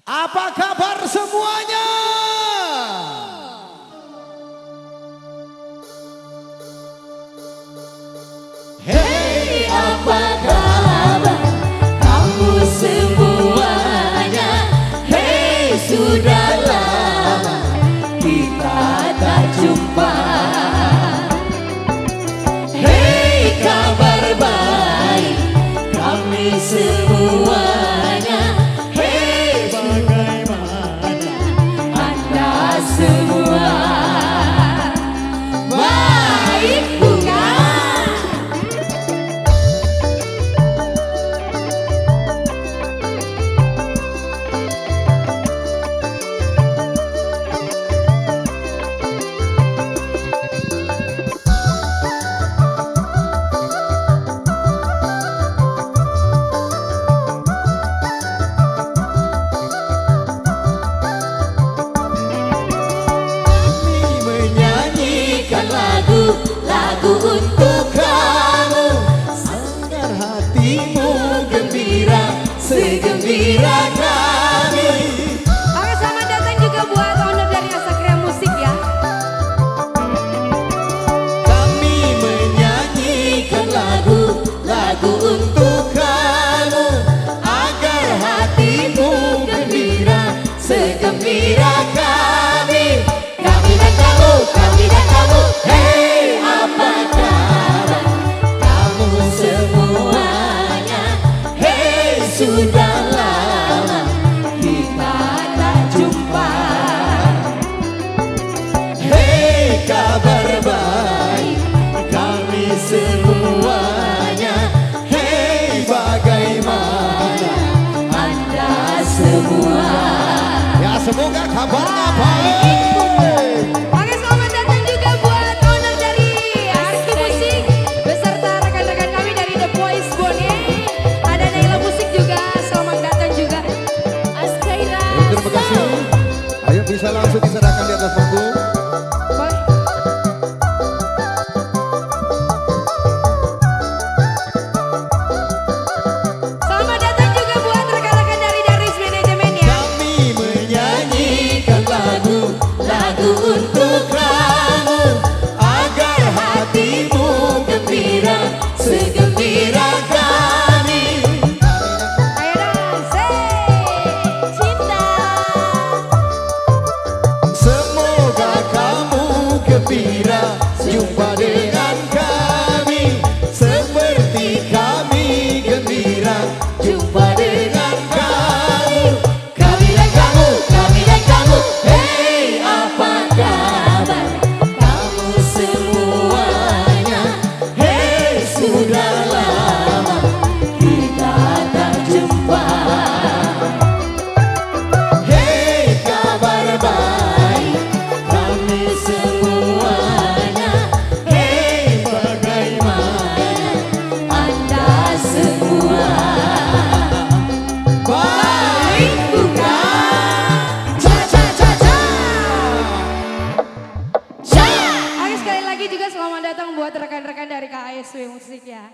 Apa kabar semuanya? Hey, apa kabar kamu semuanya? Hey, sudah lama kita tak jumpa. Hey, kabar baik kami semuanya. Hey, bagaimana Anda semua? Baik bukan? Lagu untuk kamu, Agar hatimu gembira segembira kami. Oke, selamat datang juga buat owner dari Asakria Musik ya. Kami menyanyikan lagu untuk kamu, agar hatimu gembira segembira kami. Kami dan kamu, hey, apa kabar kamu semuanya? Hey, sudah lama kita tak jumpa. Hey, kabar baik kami semuanya. Hey, bagaimana Anda semua? ya semoga kabarnya baik. Oke, selamat datang juga buat owner dari Arki Musik beserta rekan-rekan kami dari The Boys Bone. Ada Naila Musik juga, selamat datang juga. Askaira. Terima kasih. Ayo bisa langsung diserahkan di atas panggung. Boleh. Selamat datang juga buat rekan-rekan dari Daris Manajemen ya. Kami menyanyikan lagu untuk kamu, agar hatimu gembira segembira kami. Ayo dong, say cinta. Semoga kamu gembira jumpa dengan kami, seperti kami gembira jumpa dengan kamu. Kami dan kamu, hey, apa kabar kamu semuanya? Hey, sudah lama kita tak jumpa. Hey, kabar baik kami semuanya. Hey, bagaimana Anda semua? Baik bukan? Cha cha cha cha. Cha. Oke, sekali lagi juga selamat datang buat rekan-rekan dari KASW Musik ya.